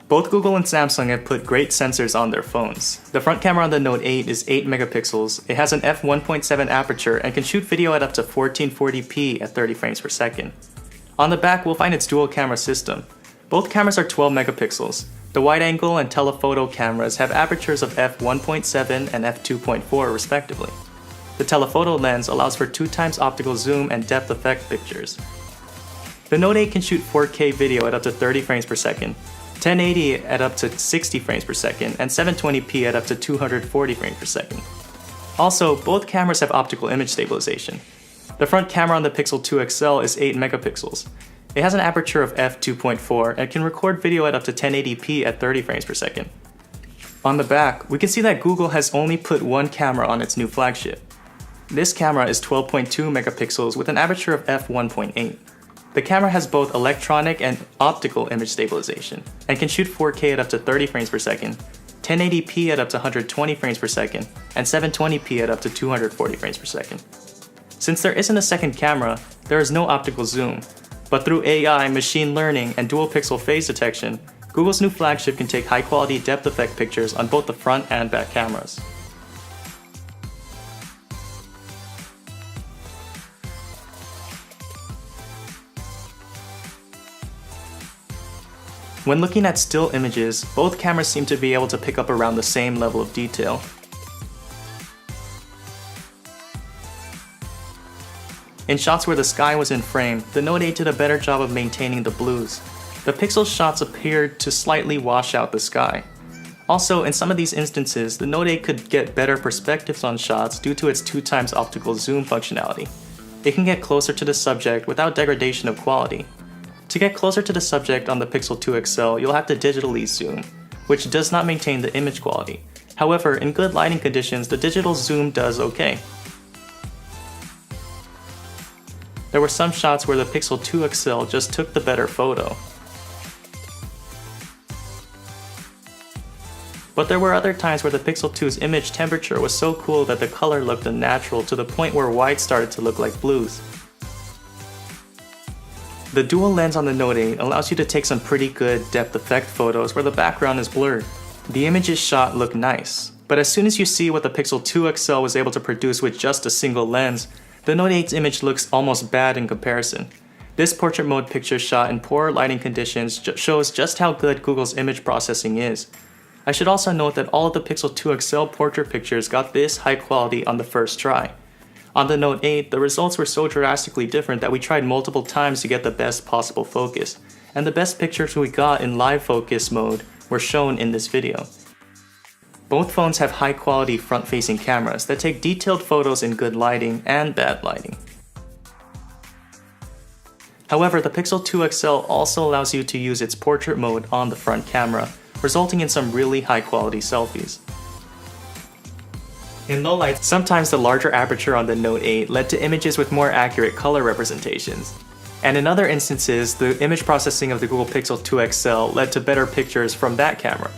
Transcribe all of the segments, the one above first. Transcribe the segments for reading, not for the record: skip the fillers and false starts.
Both Google and Samsung have put great sensors on their phones. The front camera on the Note 8 is 8 megapixels, it has an f1.7 aperture and can shoot video at up to 1440p at 30 frames per second. On the back, we'll find its dual camera system. Both cameras are 12 megapixels. The wide-angle and telephoto cameras have apertures of f1.7 and f2.4 respectively. The telephoto lens allows for 2 times optical zoom and depth effect pictures. The Note 8 can shoot 4K video at up to 30 frames per second, 1080 at up to 60 frames per second, and 720p at up to 240 frames per second. Also, both cameras have optical image stabilization. The front camera on the Pixel 2 XL is 8 megapixels. It has an aperture of f2.4 and can record video at up to 1080p at 30 frames per second. On the back, we can see that Google has only put one camera on its new flagship. This camera is 12.2 megapixels with an aperture of f1.8. The camera has both electronic and optical image stabilization and can shoot 4K at up to 30 frames per second, 1080p at up to 120 frames per second, and 720p at up to 240 frames per second. Since there isn't a second camera, there is no optical zoom, but through AI, machine learning, and dual pixel phase detection, Google's new flagship can take high-quality depth effect pictures on both the front and back cameras. When looking at still images, both cameras seem to be able to pick up around the same level of detail. In shots where the sky was in frame, the Note 8 did a better job of maintaining the blues. The pixel shots appeared to slightly wash out the sky. Also, in some of these instances, the Note 8 could get better perspectives on shots due to its 2 times optical zoom functionality. It can get closer to the subject without degradation of quality. To get closer to the subject on the Pixel 2 XL, you'll have to digitally zoom, which does not maintain the image quality. However, in good lighting conditions, the digital zoom does okay. There were some shots where the Pixel 2 XL just took the better photo. But there were other times where the Pixel 2's image temperature was so cool that the color looked unnatural to the point where white started to look like blues. The dual lens on the Note 8 allows you to take some pretty good depth effect photos where the background is blurred. The images shot look nice, but as soon as you see what the Pixel 2 XL was able to produce with just a single lens, the Note 8's image looks almost bad in comparison. This portrait mode picture shot in poor lighting conditions shows just how good Google's image processing is. I should also note that all of the Pixel 2 XL portrait pictures got this high quality on the first try. On the Note 8, the results were so drastically different that we tried multiple times to get the best possible focus, and the best pictures we got in live focus mode were shown in this video. Both phones have high-quality front-facing cameras that take detailed photos in good lighting and bad lighting. However, the Pixel 2 XL also allows you to use its portrait mode on the front camera, resulting in some really high-quality selfies. In low light, sometimes the larger aperture on the Note 8 led to images with more accurate color representations. And in other instances, the image processing of the Google Pixel 2 XL led to better pictures from that camera.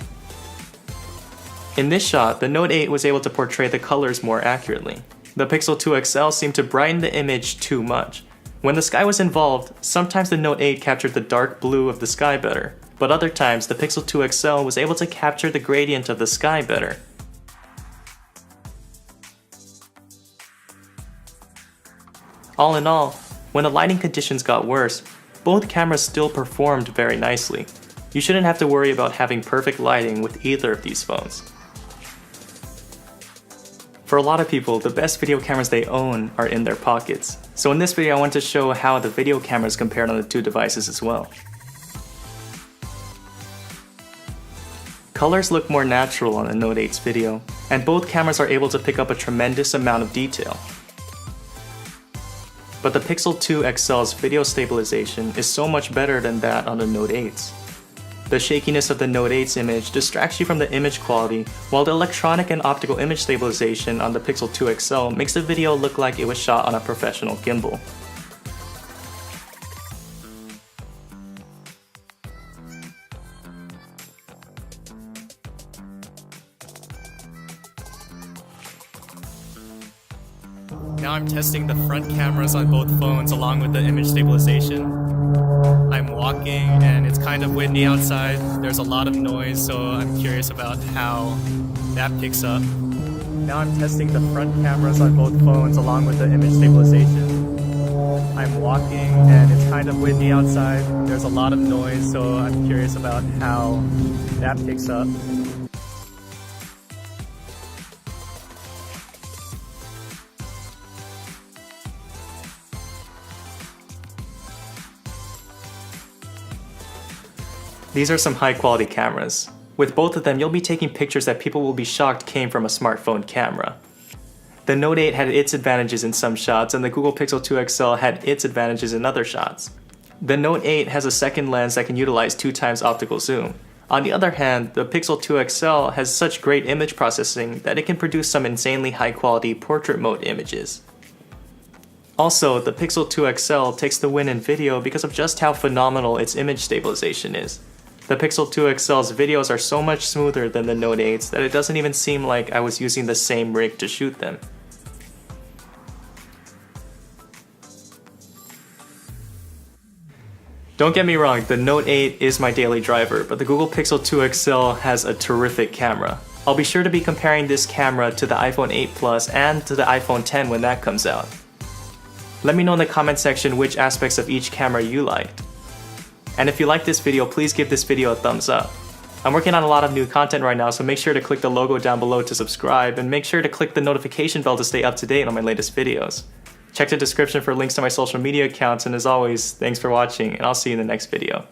In this shot, the Note 8 was able to portray the colors more accurately. The Pixel 2 XL seemed to brighten the image too much. When the sky was involved, sometimes the Note 8 captured the dark blue of the sky better, but other times the Pixel 2 XL was able to capture the gradient of the sky better. All in all, when the lighting conditions got worse, both cameras still performed very nicely. You shouldn't have to worry about having perfect lighting with either of these phones. For a lot of people, the best video cameras they own are in their pockets. So in this video I want to show how the video cameras compared on the two devices as well. Colors look more natural on the Note 8's video, and both cameras are able to pick up a tremendous amount of detail. But the Pixel 2 XL's video stabilization is so much better than that on the Note 8's. The shakiness of the Note 8's image distracts you from the image quality, while the electronic and optical image stabilization on the Pixel 2 XL makes the video look like it was shot on a professional gimbal. Now I'm testing the front cameras on both phones along with the image stabilization. I'm walking and it's kind of windy outside. There's a lot of noise, so I'm curious about how that picks up. Now I'm testing the front cameras on both phones along with the image stabilization. I'm walking and it's kind of windy outside. There's a lot of noise, so I'm curious about how that picks up. These are some high quality cameras. With both of them, you'll be taking pictures that people will be shocked came from a smartphone camera. The Note 8 had its advantages in some shots, and the Google Pixel 2 XL had its advantages in other shots. The Note 8 has a second lens that can utilize 2x optical zoom. On the other hand, the Pixel 2 XL has such great image processing that it can produce some insanely high quality portrait mode images. Also, the Pixel 2 XL takes the win in video because of just how phenomenal its image stabilization is. The Pixel 2 XL's videos are so much smoother than the Note 8's that it doesn't even seem like I was using the same rig to shoot them. Don't get me wrong, the Note 8 is my daily driver, but the Google Pixel 2 XL has a terrific camera. I'll be sure to be comparing this camera to the iPhone 8 Plus and to the iPhone 10 when that comes out. Let me know in the comment section which aspects of each camera you liked. And if you liked this video, please give this video a thumbs up. I'm working on a lot of new content right now, so make sure to click the logo down below to subscribe, and make sure to click the notification bell to stay up to date on my latest videos. Check the description for links to my social media accounts, and as always, thanks for watching, and I'll see you in the next video.